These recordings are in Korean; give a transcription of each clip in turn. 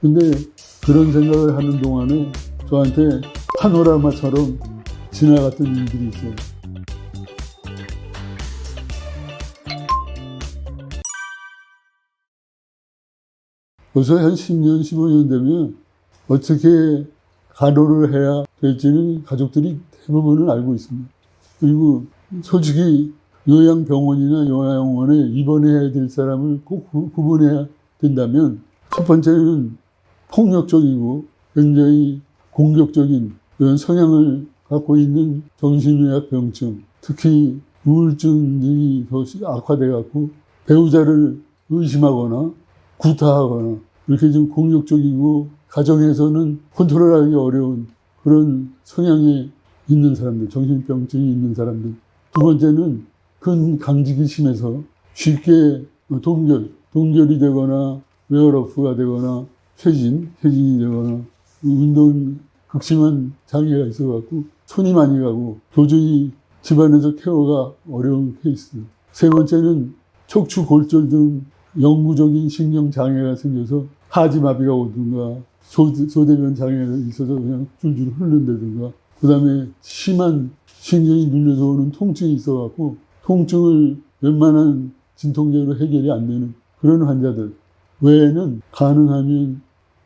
근데 그런 생각을 하는 동안에 저한테 파노라마처럼 지나갔던 일들이 있어요. 벌써 한 10년, 15년 되면 어떻게 간호를 해야 될지는 가족들이 대부분은 알고 있습니다. 그리고 솔직히 요양병원이나 요양원에 입원해야 될 사람을 꼭 구분해야 된다면 첫 번째는 폭력적이고 굉장히 공격적인 그런 성향을 갖고 있는 정신의학 병증, 특히 우울증 등이 더 악화돼 갖고 배우자를 의심하거나 구타하거나 이렇게 좀 공격적이고 가정에서는 컨트롤하기 어려운 그런 성향이 있는 사람들, 정신병증이 있는 사람들. 두 번째는 큰 강직이 심해서 쉽게 동결이 되거나 웨어러프가 되거나 퇴진이 되거나 운동 극심한 장애가 있어갖고 손이 많이 가고 도저히 집안에서 케어가 어려운 케이스. 세 번째는 척추 골절 등 영구적인 신경 장애가 생겨서 하지마비가 오든가 소대변 장애가 있어서 그냥 줄줄 흐른다든가 그 다음에 심한 신경이 눌려서 오는 통증이 있어갖고 통증을 웬만한 진통제로 해결이 안 되는 그런 환자들 외에는 가능하면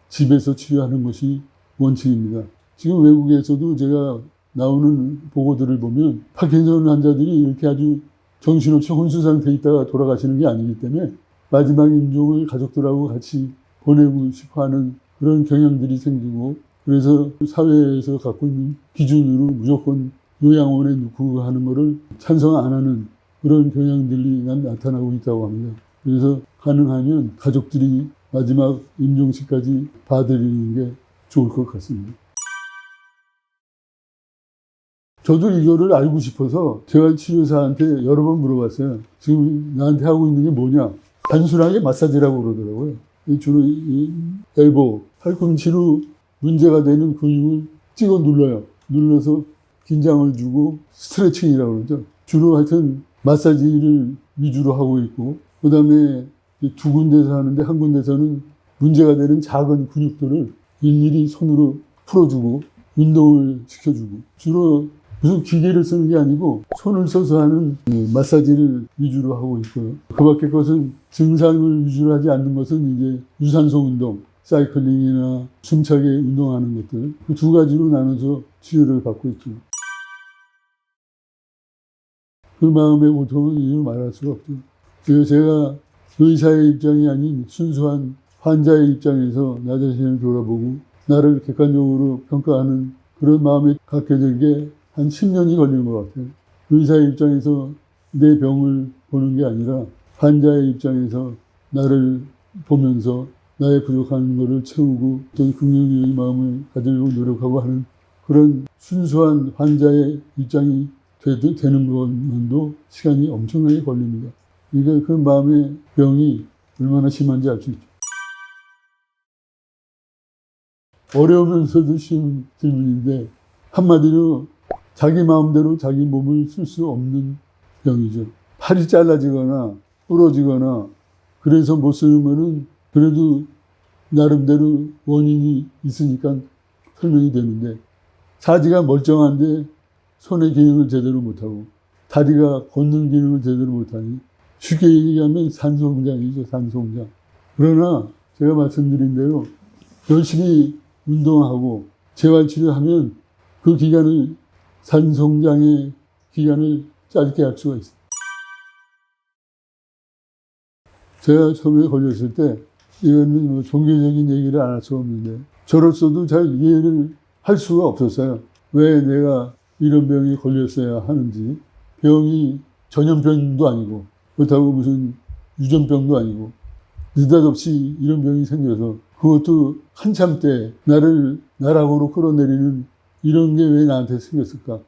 집에서 치료하는 것이 원칙입니다. 지금 외국에서도 제가 나오는 보고들을 보면 파킨슨 환자들이 이렇게 아주 정신없이 혼수 상태에 있다가 돌아가시는 게 아니기 때문에 마지막 임종을 가족들하고 같이 보내고 싶어하는 그런 경향들이 생기고 그래서 사회에서 갖고 있는 기준으로 무조건 요양원에 놓고 하는 것을 찬성 안 하는 그런 경향들이 나타나고 있다고 합니다. 그래서 가능하면 가족들이 마지막 임종식까지 봐드리는 게 좋을 것 같습니다. 저도 이거를 알고 싶어서 제가 치료사한테 여러 번 물어봤어요. 지금 나한테 하고 있는 게 뭐냐? 단순하게 마사지라고 그러더라고요. 주로 이 엘보, 팔꿈치로 문제가 되는 근육을 찍어 눌러서 긴장을 주고 스트레칭이라고 그러죠. 주로 하여튼 마사지를 위주로 하고 있고 그 다음에 두 군데서 하는데 한 군데서는 문제가 되는 작은 근육들을 일일이 손으로 풀어주고 운동을 시켜주고 주로 무슨 기계를 쓰는 게 아니고 손을 써서 하는 마사지를 위주로 하고 있고요. 그 밖에 것은 증상을 위주로 하지 않는 것은 이제 유산소 운동, 사이클링이나 숨차게 운동하는 것들 그 두 가지로 나눠서 치료를 받고 있죠. 그 마음의 고통은 이루 말할 수가 없죠. 그래서 제가 의사의 입장이 아닌 순수한 환자의 입장에서 나 자신을 돌아보고 나를 객관적으로 평가하는 그런 마음이 갖게 된 게 한 10년이 걸린 것 같아요. 의사의 입장에서 내 병을 보는 게 아니라 환자의 입장에서 나를 보면서 나의 부족한 것을 채우고 어떤 긍정적인 마음을 가지려고 노력하고 하는 그런 순수한 환자의 입장이 되는 것만도 시간이 엄청나게 걸립니다. 그러니까 그 마음의 병이 얼마나 심한지 알 수 있죠. 어려우면서도 쉬운 질문인데 한마디로 자기 마음대로 자기 몸을 쓸 수 없는 병이죠. 팔이 잘라지거나 부러지거나 그래서 못 쓰는 거는 그래도 나름대로 원인이 있으니까 설명이 되는데 사지가 멀쩡한데 손의 기능을 제대로 못하고 다리가 걷는 기능을 제대로 못하니 쉽게 얘기하면 산소공장이죠. 산소공장. 그러나 제가 말씀드린 대로 열심히 운동하고 재활치료하면 그 기간을 산소공장의 기간을 짧게 할 수가 있어요. 제가 처음에 걸렸을 때 이거는 뭐 종교적인 얘기를 안 할 수가 없는데 저로서도 잘 이해를 할 수가 없었어요. 왜 내가 이런 병에 걸렸어야 하는지. 병이 전염병도 아니고 그렇다고 무슨 유전병도 아니고 느닷없이 이런 병이 생겨서 그것도 한참 때 나를 나락으로 끌어내리는 이런 게 왜 나한테 생겼을까?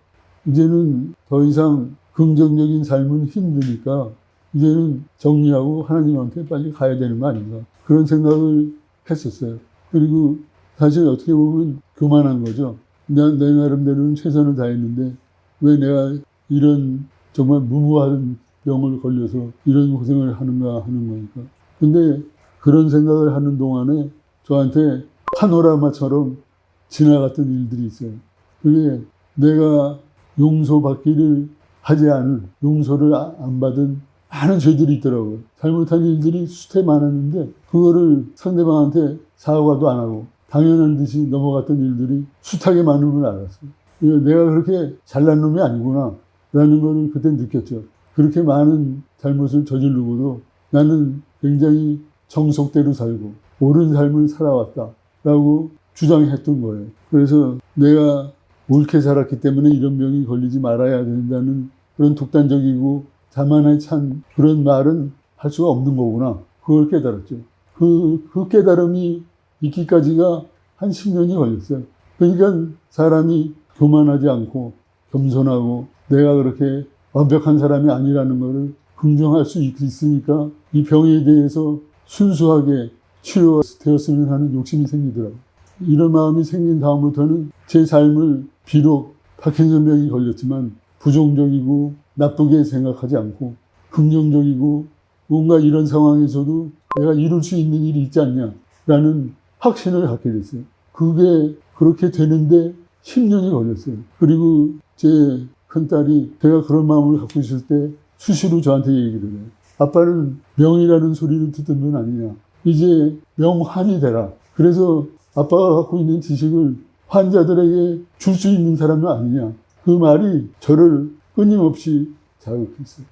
이제는 더 이상 긍정적인 삶은 힘드니까 이제는 정리하고 하나님한테 빨리 가야 되는 거 아닌가. 그런 생각을 했었어요. 그리고 사실 어떻게 보면 교만한 거죠. 내 나름대로는 최선을 다했는데 왜 내가 이런 정말 무모한 병을 걸려서 이런 고생을 하는가 하는 거니까. 근데 그런 생각을 하는 동안에 저한테 파노라마처럼 지나갔던 일들이 있어요. 그게 내가 용서받기를 하지 않은, 용서를 안 받은 많은 죄들이 있더라고요. 잘못한 일들이 수태 많았는데 그거를 상대방한테 사과도 안 하고 당연한 듯이 넘어갔던 일들이 숱하게 많은 걸 알았어요. 내가 그렇게 잘난 놈이 아니구나 라는 걸 그때 느꼈죠. 그렇게 많은 잘못을 저지르고도 나는 굉장히 정석대로 살고 옳은 삶을 살아왔다 라고 주장했던 거예요. 그래서 내가 옳게 살았기 때문에 이런 병이 걸리지 말아야 된다는 그런 독단적이고 자만에 찬 그런 말은 할 수가 없는 거구나. 그걸 깨달았죠. 그 깨달음이 있기까지가 한 10년이 걸렸어요. 그러니까 사람이 교만하지 않고 겸손하고 내가 그렇게 완벽한 사람이 아니라는 것을 긍정할 수 있으니까 이 병에 대해서 순수하게 치료되었으면 하는 욕심이 생기더라고요. 이런 마음이 생긴 다음부터는 제 삶을 비록 파킨슨병이 걸렸지만 부정적이고 나쁘게 생각하지 않고 긍정적이고 뭔가 이런 상황에서도 내가 이룰 수 있는 일이 있지 않냐라는 확신을 갖게 됐어요. 그게 그렇게 되는데 10년이 걸렸어요. 그리고 제 큰딸이 제가 그런 마음을 갖고 있을 때 수시로 저한테 얘기를 해요. 아빠는 명이라는 소리를 듣던 분 아니냐. 이제 명환이 되라. 그래서 아빠가 갖고 있는 지식을 환자들에게 줄 수 있는 사람은 아니냐. 그 말이 저를 끊임없이 자극했어요.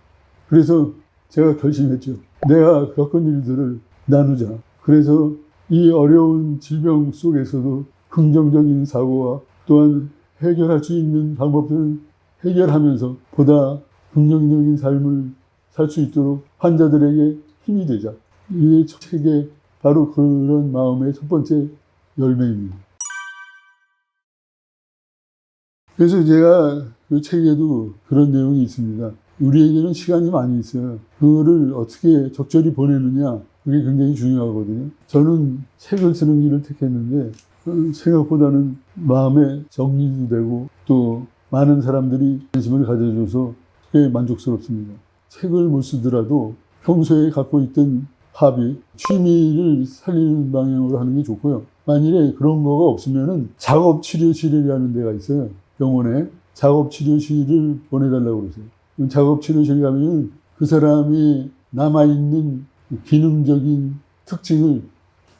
그래서 제가 결심했죠. 내가 겪은 일들을 나누자. 그래서 이 어려운 질병 속에서도 긍정적인 사고와 또한 해결할 수 있는 방법들을 해결하면서 보다 긍정적인 삶을 살 수 있도록 환자들에게 힘이 되자. 이 책의 바로 그런 마음의 첫 번째 열매입니다. 그래서 제가 그 책에도 그런 내용이 있습니다. 우리에게는 시간이 많이 있어요. 그거를 어떻게 적절히 보내느냐, 그게 굉장히 중요하거든요. 저는 책을 쓰는 길을 택했는데 생각보다는 마음에 정리도 되고 또 많은 사람들이 관심을 가져줘서 꽤 만족스럽습니다. 책을 못 쓰더라도 평소에 갖고 있던 합의, 취미를 살리는 방향으로 하는 게 좋고요. 만일에 그런 거가 없으면은 작업치료실이라는 데가 있어요. 병원에 작업치료실을 보내달라고 그러세요. 작업치료실 가면 그 사람이 남아있는 기능적인 특징을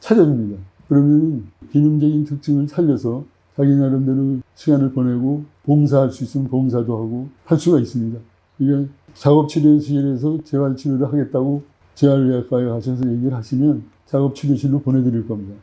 찾아줍니다. 그러면 기능적인 특징을 살려서 자기 나름대로 시간을 보내고 봉사할 수 있으면 봉사도 하고 할 수가 있습니다. 이게 작업치료실에서 재활치료를 하겠다고 재활의학과에 가셔서 얘기를 하시면 작업치료실로 보내드릴 겁니다.